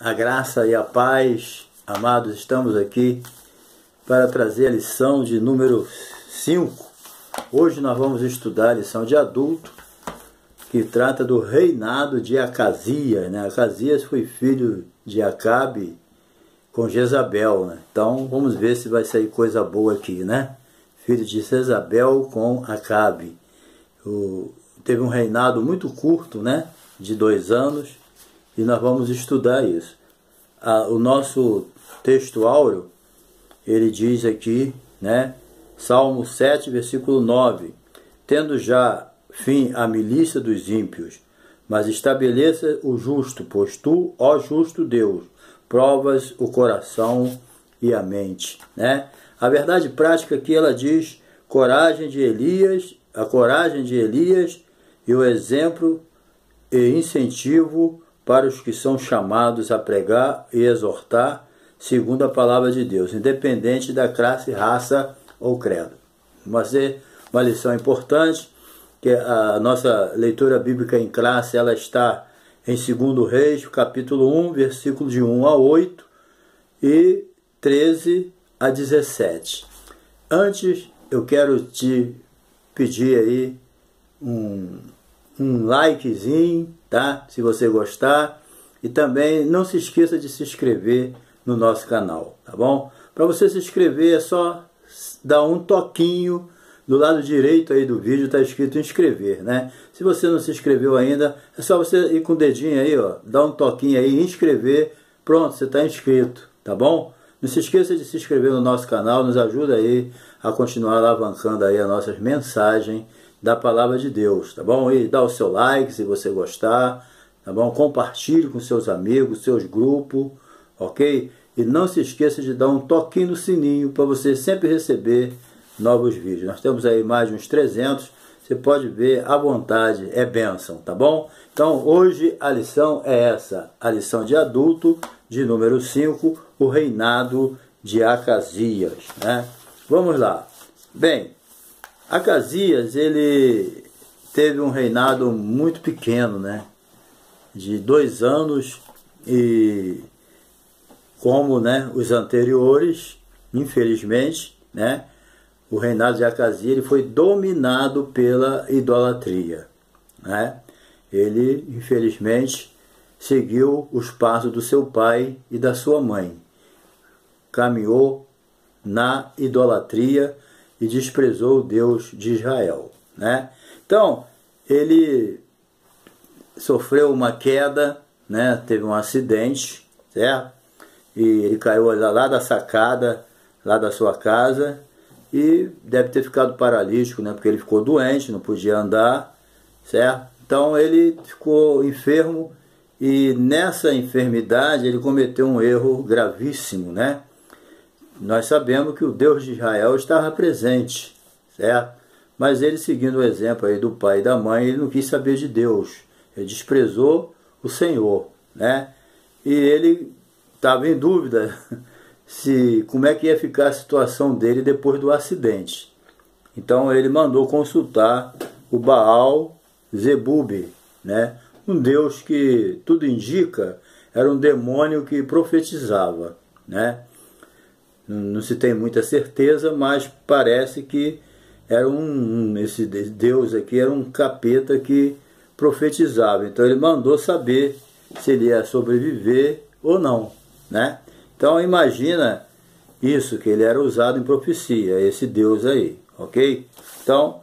A graça e a paz, amados, estamos aqui para trazer a lição de número 5. Hoje nós vamos estudar a lição de adulto, que trata do reinado de Acasias, né? Acasias foi filho de Acabe com Jezabel, né? Então vamos ver se vai sair coisa boa aqui, né? Filho de Jezabel com Acabe. Teve um reinado muito curto, né? De 2 anos. E nós vamos estudar isso. O nosso texto áureo, ele diz aqui, né? Salmo 7, versículo 9. Tendo já fim a milícia dos ímpios, mas estabeleça o justo, pois tu, ó justo Deus, provas o coração e a mente, né? A verdade prática aqui ela diz a coragem de Elias e o exemplo e incentivo para os que são chamados a pregar e exortar segundo a palavra de Deus, independente da classe, raça ou credo. Vai ser uma lição importante, que a nossa leitura bíblica em classe ela está em 2 Reis, capítulo 1, versículo de 1 a 8 e 13 a 17. Antes, eu quero te pedir aí um likezinho, tá? Se você gostar. E também não se esqueça de se inscrever no nosso canal, tá bom? Para você se inscrever é só dar um toquinho do lado direito aí do vídeo, está escrito inscrever, né? Se você não se inscreveu ainda, é só você ir com o dedinho aí, ó, dar um toquinho aí, inscrever, pronto, você está inscrito, tá bom? Não se esqueça de se inscrever no nosso canal, nos ajuda aí a continuar alavancando aí as nossas mensagens da palavra de Deus, tá bom? E dá o seu like se você gostar, tá bom? Compartilhe com seus amigos, seus grupos, ok? E não se esqueça de dar um toquinho no sininho para você sempre receber novos vídeos. Nós temos aí mais de uns 300, você pode ver à vontade, é bênção, tá bom? Então hoje a lição é essa, a lição de adulto de número 5, o reinado de Acasias, né? Vamos lá. Bem, Acasias, ele teve um reinado muito pequeno, né? De 2 anos e como, né, os anteriores, infelizmente, né? O reinado de Acasias ele foi dominado pela idolatria, né? Ele, infelizmente, seguiu os passos do seu pai e da sua mãe. Caminhou na idolatria e desprezou o Deus de Israel, né? Então, ele sofreu uma queda, né? Teve um acidente, certo? E ele caiu lá da sacada, lá da sua casa, e deve ter ficado paralítico, né? Porque ele ficou doente, não podia andar, certo? Então, ele ficou enfermo e nessa enfermidade ele cometeu um erro gravíssimo, né? Nós sabemos que o Deus de Israel estava presente, certo? Mas ele, seguindo o exemplo aí do pai e da mãe, ele não quis saber de Deus. Ele desprezou o Senhor, né? E ele estava em dúvida como é que ia ficar a situação dele depois do acidente. Então ele mandou consultar o Baal Zebub, né? Um Deus que, tudo indica, era um demônio que profetizava, né? Não se tem muita certeza, mas parece que era esse Deus aqui era um capeta que profetizava. Então ele mandou saber se ele ia sobreviver ou não, né? Então imagina isso, que ele era usado em profecia, esse Deus aí, ok? Então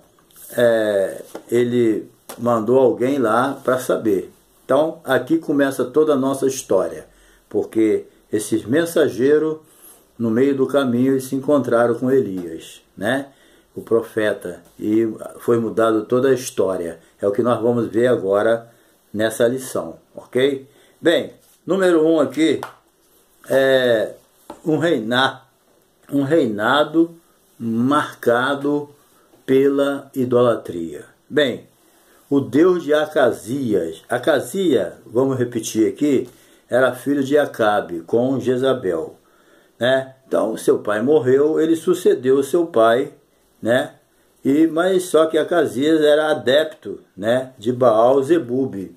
ele mandou alguém lá para saber. Então aqui começa toda a nossa história, porque esses mensageiros no meio do caminho eles se encontraram com Elias, né? O profeta, e foi mudado toda a história. É o que nós vamos ver agora nessa lição, ok? Bem, número 1 aqui é um reinado marcado pela idolatria. Bem, o Deus de Acasias, vamos repetir aqui, era filho de Acabe com Jezabel, né? Então seu pai morreu, ele sucedeu o seu pai, né? Mas só que Acasias era adepto, né, de Baal Zebub,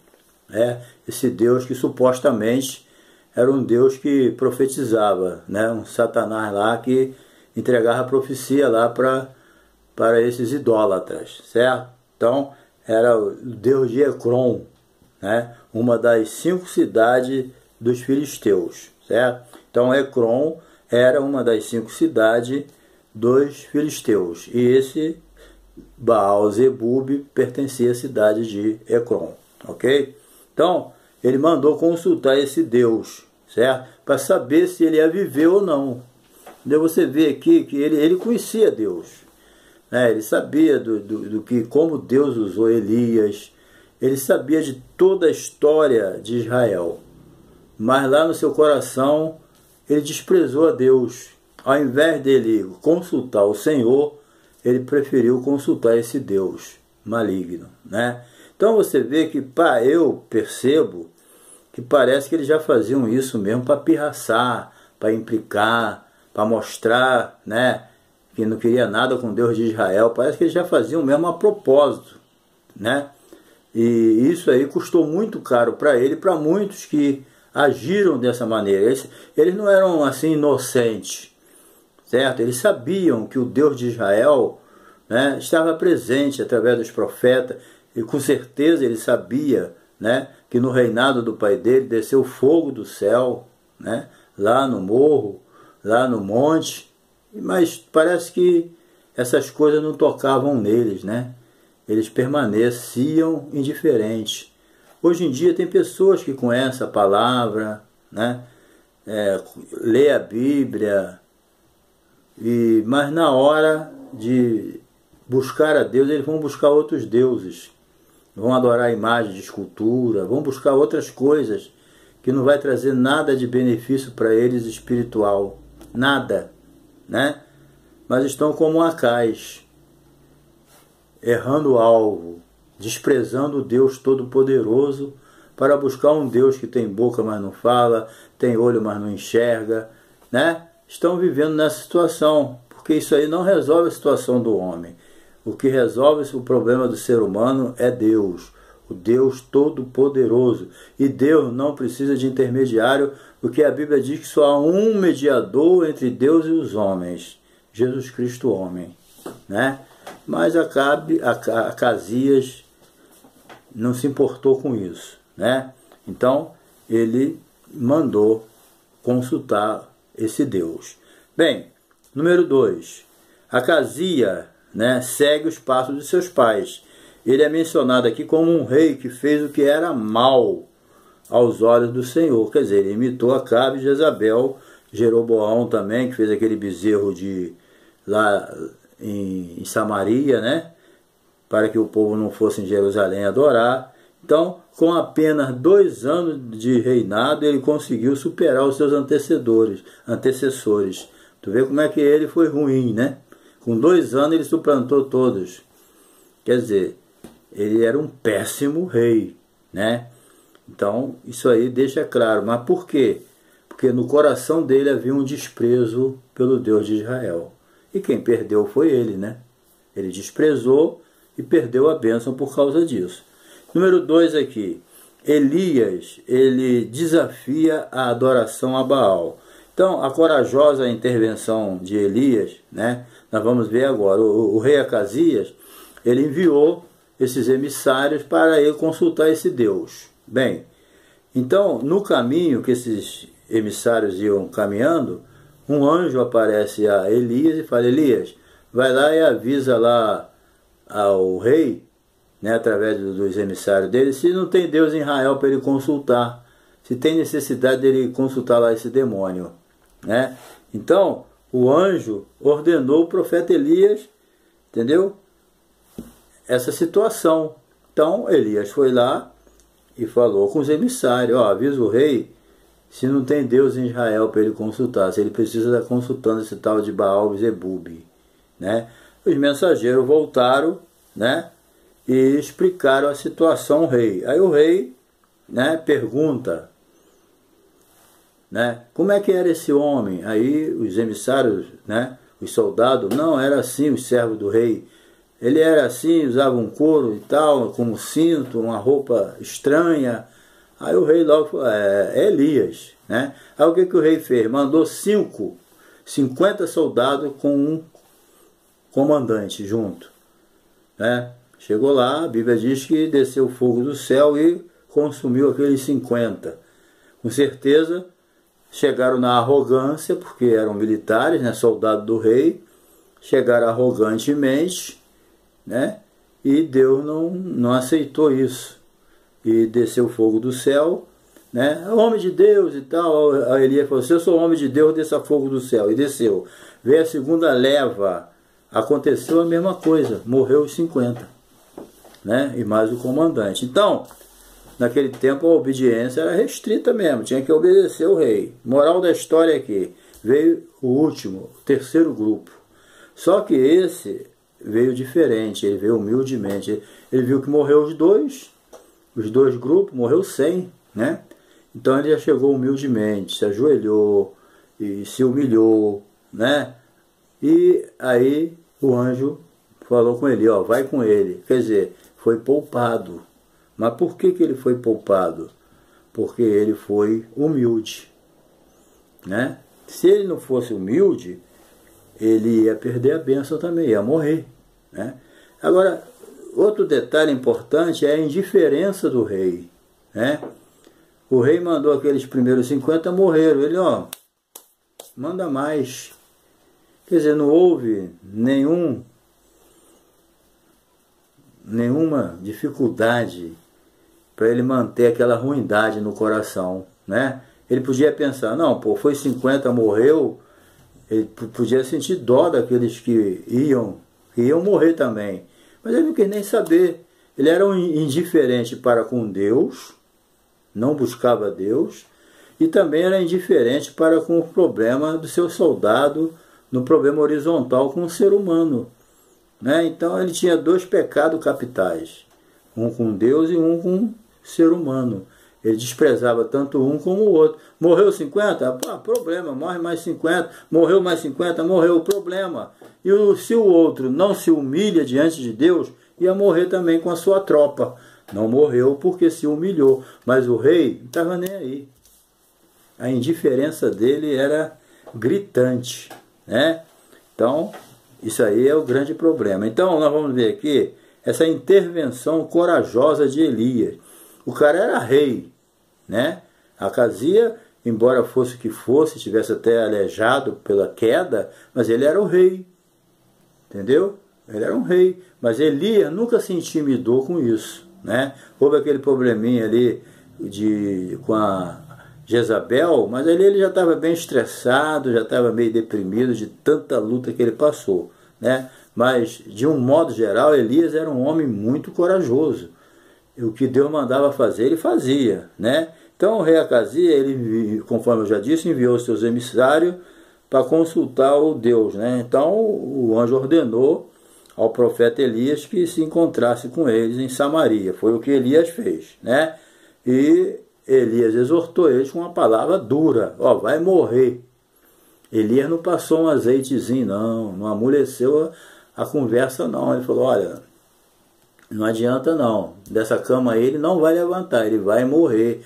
né? Esse Deus que supostamente era um Deus que profetizava, né? Um Satanás lá que entregava a profecia lá para esses idólatras, certo? Então, era o Deus de Ecrom, né? Uma das 5 cidades dos filisteus, certo? Então, Ecrom era uma das 5 cidades dos filisteus. E esse Baal-zebub pertencia à cidade de Ecrom, ok? Então, ele mandou consultar esse Deus, certo? Para saber se ele ia viver ou não. Então você vê aqui que ele conhecia Deus, né? Ele sabia do que, como Deus usou Elias, ele sabia de toda a história de Israel. Mas lá no seu coração, ele desprezou a Deus. Ao invés dele consultar o Senhor, ele preferiu consultar esse Deus maligno, né? Então você vê que, eu percebo que parece que eles já faziam isso mesmo para pirraçar, para implicar, para mostrar, né, que não queria nada com Deus de Israel. Parece que eles já faziam mesmo a propósito, né? E isso aí custou muito caro para ele e para muitos que agiram dessa maneira. Eles não eram assim inocentes, certo? Eles sabiam que o Deus de Israel, né, estava presente através dos profetas, e com certeza ele sabia, né, que no reinado do pai dele desceu fogo do céu, né, lá no morro, lá no monte, mas parece que essas coisas não tocavam neles, né? Eles permaneciam indiferentes. Hoje em dia tem pessoas que conhecem a palavra, né, lê a Bíblia, mas na hora de buscar a Deus, eles vão buscar outros deuses, vão adorar imagens de escultura, vão buscar outras coisas que não vai trazer nada de benefício para eles espiritual, nada, né? Mas estão como Acais, errando o alvo, desprezando o Deus Todo-Poderoso para buscar um Deus que tem boca, mas não fala, tem olho, mas não enxerga, né? Estão vivendo nessa situação, porque isso aí não resolve a situação do homem. O que resolve o problema do ser humano é Deus, o Deus Todo-Poderoso. E Deus não precisa de intermediário, porque a Bíblia diz que só há um mediador entre Deus e os homens, Jesus Cristo homem, né? Mas Acasias não se importou com isso, né? Então ele mandou consultar esse Deus. Bem, número 2, Acasias, né, segue os passos de seus pais. Ele é mencionado aqui como um rei que fez o que era mal aos olhos do Senhor. Quer dizer, ele imitou Acabe e Jezabel. Jeroboão também, que fez aquele bezerro lá em Samaria, né, para que o povo não fosse em Jerusalém adorar. Então, com apenas 2 anos de reinado, ele conseguiu superar os seus antecessores. Tu vê como é que ele foi ruim, né? Com 2 anos ele suplantou todos. Quer dizer, ele era um péssimo rei, né? Então, isso aí deixa claro. Mas por quê? Porque no coração dele havia um desprezo pelo Deus de Israel. E quem perdeu foi ele, né? Ele desprezou e perdeu a bênção por causa disso. Número 2 aqui. Elias, ele desafia a adoração a Baal. Então, a corajosa intervenção de Elias, né? Nós vamos ver agora. O rei Acasias, ele enviou esses emissários para ir consultar esse Deus. Bem, então, no caminho que esses emissários iam caminhando, um anjo aparece a Elias e fala: Elias, vai lá e avisa lá ao rei, né, através dos emissários dele, se não tem Deus em Israel para ele consultar, se tem necessidade dele consultar lá esse demônio, né? Então, o anjo ordenou o profeta Elias, entendeu? Essa situação. Então, Elias foi lá e falou com os emissários: avisa o rei se não tem Deus em Israel para ele consultar, se ele precisa estar consultando esse tal de Baal-zebub, né? Os mensageiros voltaram, né, e explicaram a situação ao rei. Aí o rei, né, pergunta, né, como é que era esse homem? Aí os emissários, né, os soldados: não, era assim, os servos do rei. Ele era assim, usava um couro e tal, como cinto, uma roupa estranha. Aí o rei logo falou, é Elias, né? Aí o que o rei fez? Mandou 50 soldados com um comandante junto, né? Chegou lá, a Bíblia diz que desceu fogo do céu e consumiu aqueles 50. Com certeza chegaram na arrogância, porque eram militares, né? Soldados do rei, chegaram arrogantemente, né? E Deus não aceitou isso. E desceu fogo do céu, né? Homem de Deus e tal. A Elias falou, se eu sou homem de Deus, desça fogo do céu. E desceu. Veio a segunda leva. Aconteceu a mesma coisa. Morreu os 50. Né? E mais o comandante. Então, naquele tempo a obediência era restrita mesmo. Tinha que obedecer o rei. Moral da história aqui. Veio o último, o terceiro grupo. Só que esse veio diferente. Ele veio humildemente. Ele viu que morreu os dois grupos, morreu 100, né? Então ele já chegou humildemente, se ajoelhou e se humilhou, né? E aí o anjo falou com ele, ó, vai com ele. Quer dizer, foi poupado. Mas por que ele foi poupado? Porque ele foi humilde, né? Se ele não fosse humilde, ele ia perder a bênção também, ia morrer, né? Agora, outro detalhe importante é a indiferença do rei, né? O rei mandou aqueles primeiros 50, morreram. Ele, ó, manda mais. Quer dizer, não houve nenhuma dificuldade para ele manter aquela ruindade no coração, né? Ele podia pensar, não, pô, foi 50, morreu. Ele podia sentir dó daqueles que iam morrer também. Mas ele não quis nem saber. Ele era um indiferente para com Deus, não buscava Deus, e também era indiferente para com o problema do seu soldado, no problema horizontal com o ser humano, né? Então ele tinha 2 pecados capitais, um com Deus e um com o ser humano. Ele desprezava tanto um como o outro. Morreu 50? Pô, problema, morre mais 50. Morreu mais 50? Morreu, problema. E se o outro não se humilha diante de Deus, ia morrer também com a sua tropa. Não morreu porque se humilhou. Mas o rei não estava nem aí. A indiferença dele era gritante, né? Então, isso aí é o grande problema. Então, nós vamos ver aqui essa intervenção corajosa de Elias. O cara era rei, né? Acazia, embora fosse o que fosse, estivesse até aleijado pela queda, mas ele era o rei, entendeu? Ele era um rei, mas Elias nunca se intimidou com isso, né? Houve aquele probleminha ali com a Jezabel, mas ali ele já estava bem estressado, já estava meio deprimido de tanta luta que ele passou, né? Mas, de um modo geral, Elias era um homem muito corajoso. O que Deus mandava fazer, ele fazia, né? Então o rei Acazia, ele, conforme eu já disse, enviou seus emissários para consultar o Deus, né? Então o anjo ordenou ao profeta Elias que se encontrasse com eles em Samaria. Foi o que Elias fez, né? E Elias exortou eles com uma palavra dura, ó, vai morrer. Elias não passou um azeitezinho, não amoleceu a conversa, não. Ele falou, olha, não adianta não, dessa cama aí ele não vai levantar, ele vai morrer.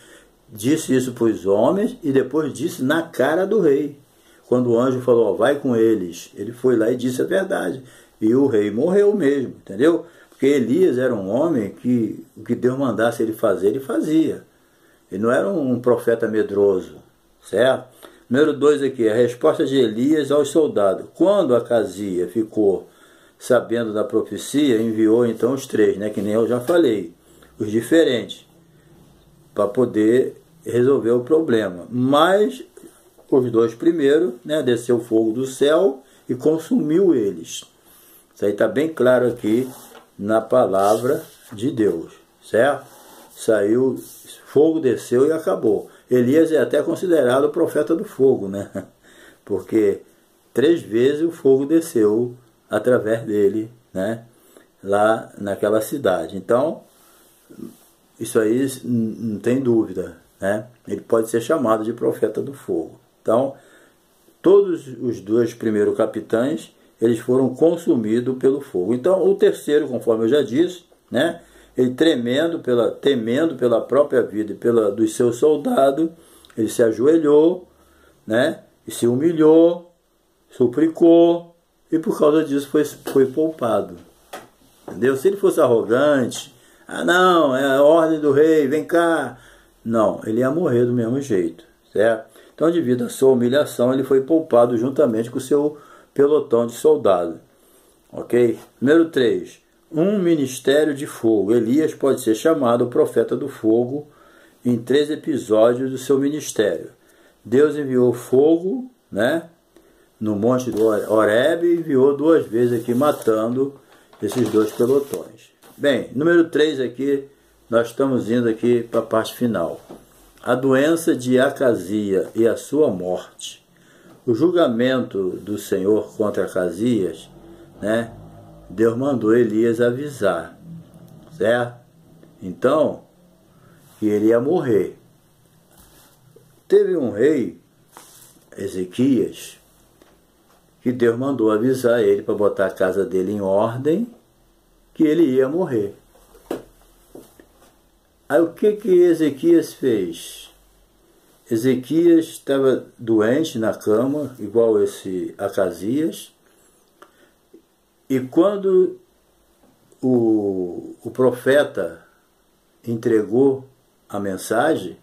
Disse isso para os homens e depois disse na cara do rei. Quando o anjo falou, ó, vai com eles, ele foi lá e disse a verdade. E o rei morreu mesmo, entendeu? Porque Elias era um homem que o que Deus mandasse ele fazer, ele fazia. Ele não era um profeta medroso, certo? Número 2 aqui, a resposta de Elias aos soldados. Quando Acazia ficou sabendo da profecia, enviou então os 3, né, que nem eu já falei, os diferentes, para poder resolver o problema. Mas os 2 primeiros, né, desceu fogo do céu e consumiu eles. Isso aí está bem claro aqui na palavra de Deus, certo? Saiu, fogo desceu e acabou. Elias é até considerado o profeta do fogo, né? Porque 3 vezes o fogo desceu através dele, né? Lá naquela cidade. Então, isso aí não tem dúvida, né? Ele pode ser chamado de profeta do fogo. Então, todos os 2 primeiros capitães, eles foram consumidos pelo fogo. Então, o terceiro, conforme eu já disse, né? ele temendo pela própria vida e dos seus soldados, ele se ajoelhou, né? E se humilhou, suplicou, e por causa disso foi poupado. Entendeu? Se ele fosse arrogante, não, é a ordem do rei, vem cá. Não, ele ia morrer do mesmo jeito, certo? Então, devido à sua humilhação, ele foi poupado juntamente com o seu pelotão de soldados. Ok? Número 3. Um ministério de fogo. Elias pode ser chamado o profeta do fogo em 3 episódios do seu ministério. Deus enviou fogo, né, no monte do Horebe, e enviou 2 vezes aqui, matando esses 2 pelotões. Bem, número 3 aqui, nós estamos indo aqui para a parte final. A doença de Acazia e a sua morte. O julgamento do Senhor contra Acasias, né, Deus mandou Elias avisar, certo? Então, que ele ia morrer. Teve um rei, Ezequias, que Deus mandou avisar ele para botar a casa dele em ordem, que ele ia morrer. Aí o que Ezequias fez? Ezequias estava doente na cama, igual esse Acasias, e quando o profeta entregou a mensagem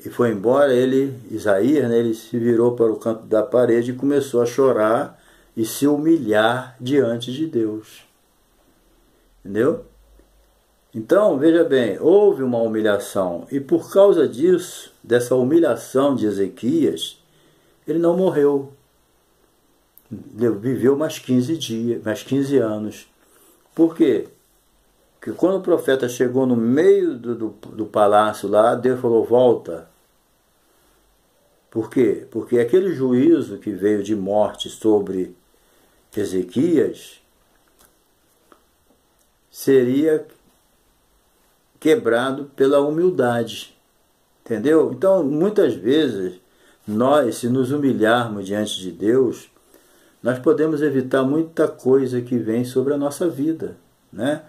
e foi embora, Isaías, né, ele se virou para o canto da parede e começou a chorar e se humilhar diante de Deus. Entendeu? Então, veja bem, houve uma humilhação, e por causa disso, dessa humilhação de Ezequias, ele não morreu. Ele viveu mais 15 dias, mais 15 anos. Por quê? Porque quando o profeta chegou no meio do palácio lá, Deus falou, volta. Por quê? Porque aquele juízo que veio de morte sobre Ezequias seria quebrado pela humildade. Entendeu? Então, muitas vezes, nós, se nos humilharmos diante de Deus, nós podemos evitar muita coisa que vem sobre a nossa vida, né?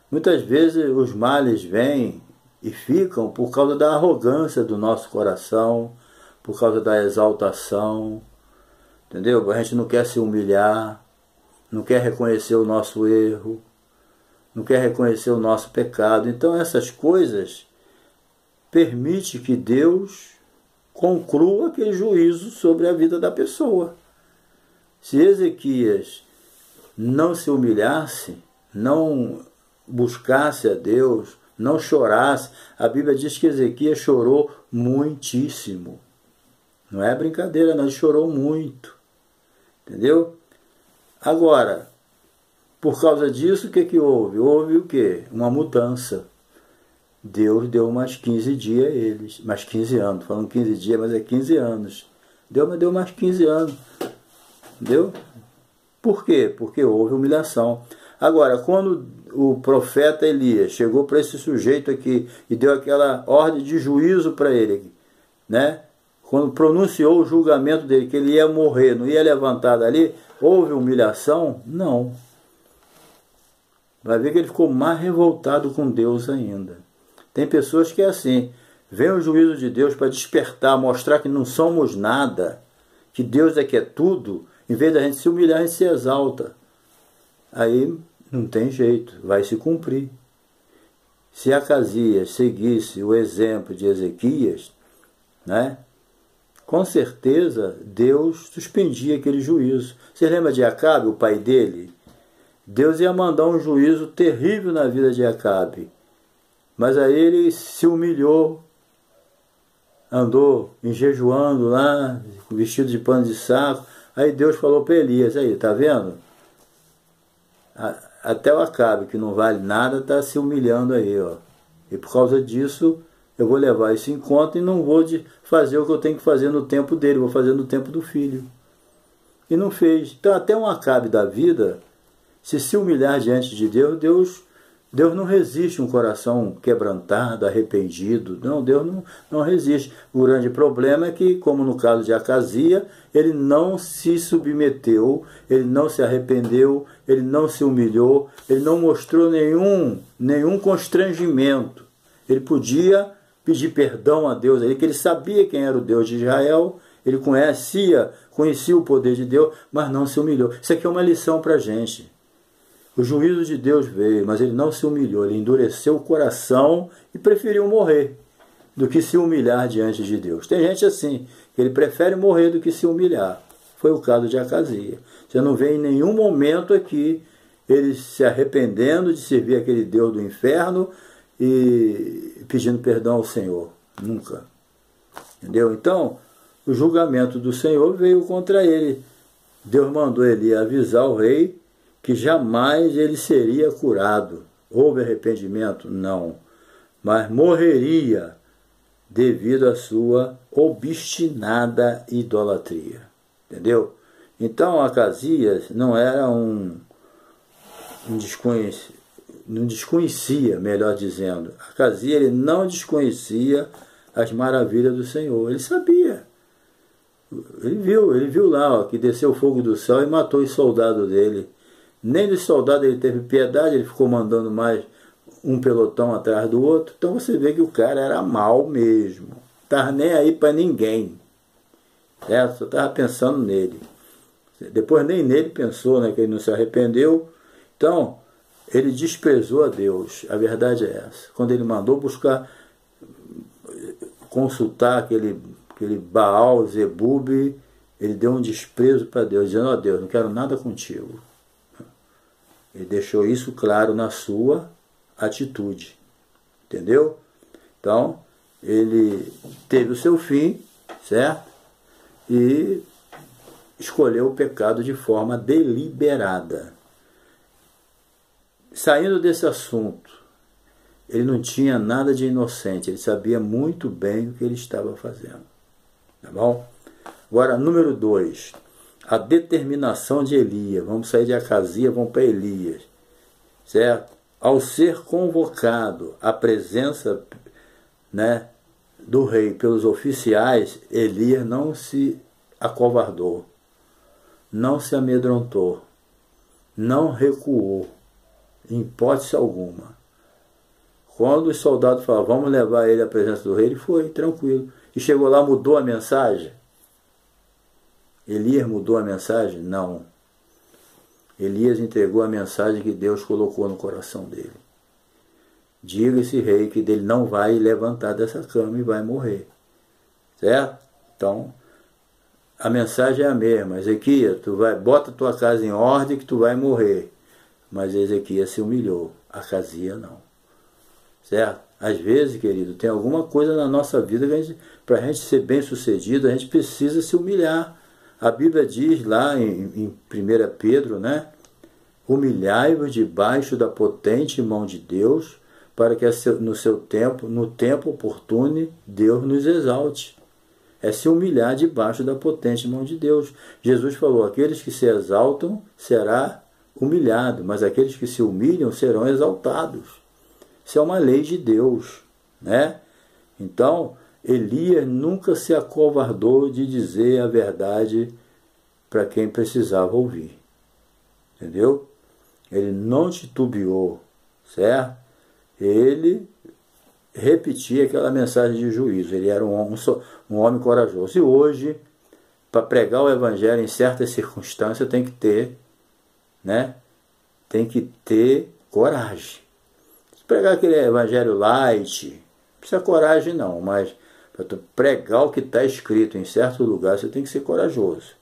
Muitas vezes os males vêm e ficam por causa da arrogância do nosso coração, por causa da exaltação, entendeu? A gente não quer se humilhar, não quer reconhecer o nosso erro, não quer reconhecer o nosso pecado. Então essas coisas permitem que Deus conclua aquele juízo sobre a vida da pessoa. Se Ezequias não se humilhasse, não buscasse a Deus, não chorasse, a Bíblia diz que Ezequias chorou muitíssimo. Não é brincadeira, não, ele chorou muito. Entendeu? Agora, por causa disso, o que houve? Houve o quê? Uma mudança. Deus deu mais 15 dias a eles, mais 15 anos, falando 15 dias, mas é 15 anos. Deus deu mais 15 anos. Entendeu? Por quê? Porque houve humilhação. Agora, quando o profeta Elias chegou para esse sujeito aqui e deu aquela ordem de juízo para ele, né? Quando pronunciou o julgamento dele, que ele ia morrer, não ia levantar dali, houve humilhação? Não. Vai ver que ele ficou mais revoltado com Deus ainda. Tem pessoas que é assim, vem o juízo de Deus para despertar, mostrar que não somos nada, que Deus é que é tudo. Em vez da gente se humilhar, a gente se exalta. Aí não tem jeito, vai se cumprir. Se Acasias seguisse o exemplo de Ezequias, né, com certeza Deus suspendia aquele juízo. Você lembra de Acabe, o pai dele? Deus ia mandar um juízo terrível na vida de Acabe. Mas aí ele se humilhou, andou jejuando lá, vestido de pano de saco. Aí Deus falou para Elias, aí, tá vendo? Até o Acabe, que não vale nada, está se humilhando aí, ó. E por causa disso, eu vou levar isso em conta e não vou fazer o que eu tenho que fazer no tempo dele, vou fazer no tempo do filho. E não fez. Então até um Acabe da vida, se humilhar diante de Deus, Deus Deus não resiste um coração quebrantado, arrependido. Não, Deus não resiste. O grande problema é que, como no caso de Acasias, ele não se submeteu, ele não se arrependeu, ele não se humilhou, ele não mostrou nenhum constrangimento. Ele podia pedir perdão a Deus, que ele sabia quem era o Deus de Israel, ele conhecia o poder de Deus, mas não se humilhou. Isso aqui é uma lição para a gente. O juízo de Deus veio, mas ele não se humilhou, ele endureceu o coração e preferiu morrer do que se humilhar diante de Deus. Tem gente assim, que ele prefere morrer do que se humilhar. Foi o caso de Acasias. Você não vê em nenhum momento aqui ele se arrependendo de servir aquele Deus do inferno e pedindo perdão ao Senhor. Nunca. Entendeu? Então, o julgamento do Senhor veio contra ele. Deus mandou ele avisar o rei que jamais ele seria curado. Houve arrependimento? Não. Mas morreria devido à sua obstinada idolatria. Entendeu? Então, Acasias não era não desconhecia, melhor dizendo. Acasias, ele não desconhecia as maravilhas do Senhor. Ele sabia. Ele viu lá, ó, que desceu fogo do céu e matou os soldados dele. Nem dos soldados ele teve piedade, ele ficou mandando mais um pelotão atrás do outro. Então você vê que o cara era mau mesmo. Não estava nem aí para ninguém. Certo? Só estava pensando nele. Depois nem nele pensou, né, que ele não se arrependeu. Então, ele desprezou a Deus. A verdade é essa. Quando ele mandou consultar aquele Baal, Zebub, ele deu um desprezo para Deus, dizendo: ó Deus, não quero nada contigo. Ele deixou isso claro na sua atitude. Entendeu? Então, ele teve o seu fim, certo? E escolheu o pecado de forma deliberada. Saindo desse assunto, ele não tinha nada de inocente, ele sabia muito bem o que ele estava fazendo. Tá bom? Agora, número 2, a determinação de Elias. Vamos sair de Acasias, vamos para Elias. Certo? Ao ser convocado à presença, né, do rei pelos oficiais, Elias não se acovardou, não se amedrontou, não recuou, em hipótese alguma. Quando os soldados falaram: vamos levar ele à presença do rei, ele foi tranquilo. E chegou lá, mudou a mensagem? Elias mudou a mensagem? Não. Elias entregou a mensagem que Deus colocou no coração dele. Diga esse rei que ele não vai levantar dessa cama e vai morrer. Certo? Então, a mensagem é a mesma. Ezequias, bota a tua casa em ordem que tu vai morrer. Mas Ezequias se humilhou. Acasias não. Certo? Às vezes, querido, tem alguma coisa na nossa vida que para a gente ser bem sucedido, a gente precisa se humilhar. A Bíblia diz lá em 1 Pedro, né? Humilhai-vos debaixo da potente mão de Deus, para que no tempo oportuno, Deus nos exalte. É se humilhar debaixo da potente mão de Deus. Jesus falou: aqueles que se exaltam será humilhado, mas aqueles que se humilham serão exaltados. Isso é uma lei de Deus, né? Então, Elias nunca se acovardou de dizer a verdade para quem precisava ouvir. Entendeu? Ele não titubeou, certo? Ele repetia aquela mensagem de juízo. Ele era um homem corajoso. E hoje, para pregar o evangelho em certas circunstâncias, tem que ter, né? Tem que ter coragem. Se pregar aquele evangelho light, não precisa coragem não, mas para tu pregar o que está escrito em certo lugar, você tem que ser corajoso.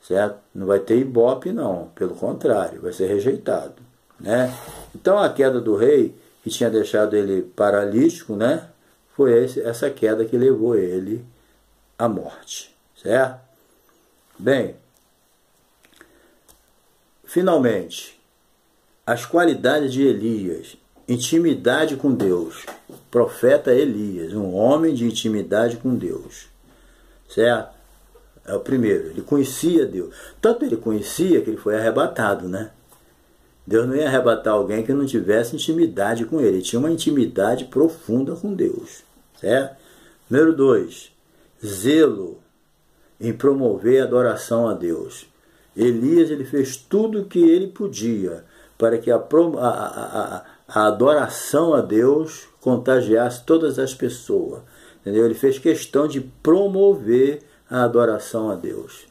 Certo? Não vai ter ibope não, pelo contrário, vai ser rejeitado, né? Então a queda do rei, que tinha deixado ele paralítico, né? Foi essa queda que levou ele à morte, certo? Bem, finalmente, as qualidades de Elias: intimidade com Deus. Profeta Elias, um homem de intimidade com Deus, certo? É o primeiro, ele conhecia Deus. Tanto ele conhecia que ele foi arrebatado, né? Deus não ia arrebatar alguém que não tivesse intimidade com ele. Ele tinha uma intimidade profunda com Deus. Certo? Número 2. Zelo em promover a adoração a Deus. Elias ele fez tudo o que ele podia para que a adoração a Deus contagiasse todas as pessoas. Entendeu? Ele fez questão de promover a adoração a Deus.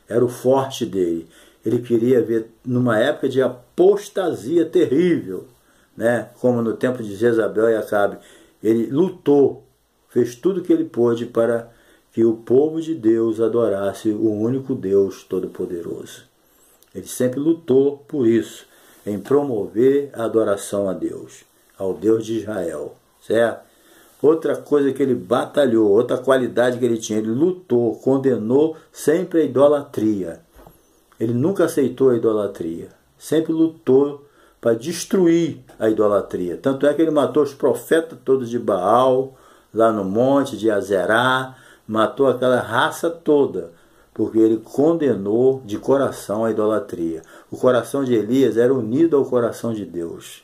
Era o forte dele. Ele queria ver, numa época de apostasia terrível, né? Como no tempo de Jezabel e Acabe, ele lutou, fez tudo o que ele pôde para que o povo de Deus adorasse o único Deus Todo-Poderoso. Ele sempre lutou por isso, em promover a adoração a Deus, ao Deus de Israel, certo? Outra coisa que ele batalhou, outra qualidade que ele tinha, ele lutou, condenou sempre a idolatria. Ele nunca aceitou a idolatria, sempre lutou para destruir a idolatria. Tanto é que ele matou os profetas todos de Baal, lá no monte de Azerá, matou aquela raça toda, porque ele condenou de coração a idolatria. O coração de Elias era unido ao coração de Deus.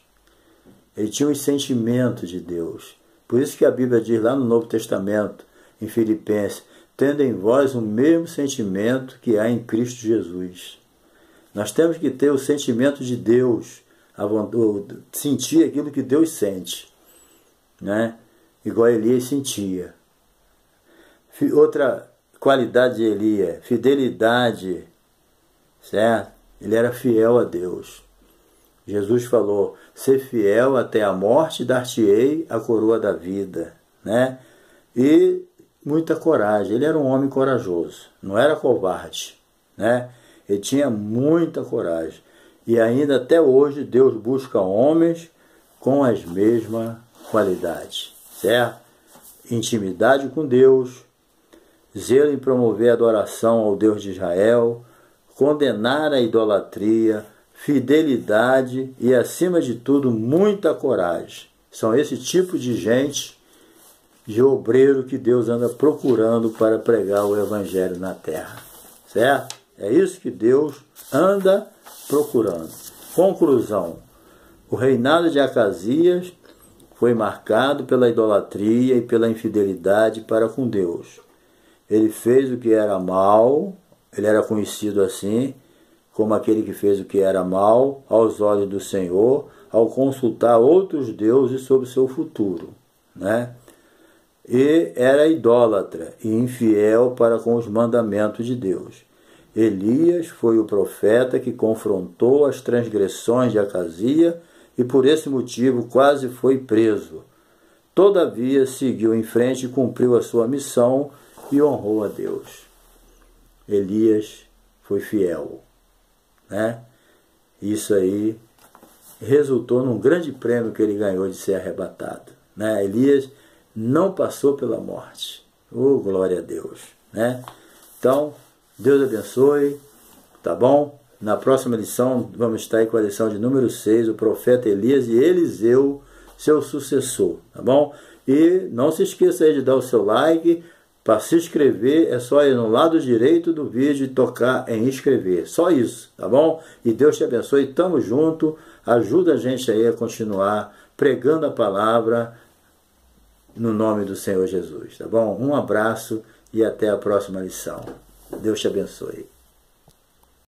Ele tinha os sentimentos de Deus. Por isso que a Bíblia diz lá no Novo Testamento, em Filipenses, tendo em vós o mesmo sentimento que há em Cristo Jesus. Nós temos que ter o sentimento de Deus, sentir aquilo que Deus sente, né? Igual Elias sentia. Outra qualidade de Elias, fidelidade, certo? Ele era fiel a Deus. Jesus falou, ser fiel até a morte, dar-te-ei a coroa da vida, né? E muita coragem. Ele era um homem corajoso, não era covarde, né? Ele tinha muita coragem. E ainda até hoje Deus busca homens com as mesmas qualidades, certo? Intimidade com Deus, zelo em promover a adoração ao Deus de Israel, condenar a idolatria, fidelidade e, acima de tudo, muita coragem. São esse tipo de gente, de obreiro que Deus anda procurando para pregar o Evangelho na terra. Certo? É isso que Deus anda procurando. Conclusão. O reinado de Acasias foi marcado pela idolatria e pela infidelidade para com Deus. Ele fez o que era mal, ele era conhecido assim, como aquele que fez o que era mal aos olhos do Senhor, ao consultar outros deuses sobre o seu futuro, né? E era idólatra e infiel para com os mandamentos de Deus. Elias foi o profeta que confrontou as transgressões de Acasias e por esse motivo quase foi preso. Todavia seguiu em frente e cumpriu a sua missão e honrou a Deus. Elias foi fiel, né? Isso aí resultou num grande prêmio que ele ganhou de ser arrebatado, né? Elias não passou pela morte. Oh, glória a Deus, né? Então, Deus abençoe, tá bom? Na próxima lição vamos estar aí com a lição de número 6, o profeta Elias e Eliseu, seu sucessor, tá bom? E não se esqueça aí de dar o seu like. Para se inscrever é só ir no lado direito do vídeo e tocar em inscrever. Só isso, tá bom? E Deus te abençoe. Tamo junto. Ajuda a gente aí a continuar pregando a palavra no nome do Senhor Jesus, tá bom? Um abraço e até a próxima lição. Deus te abençoe.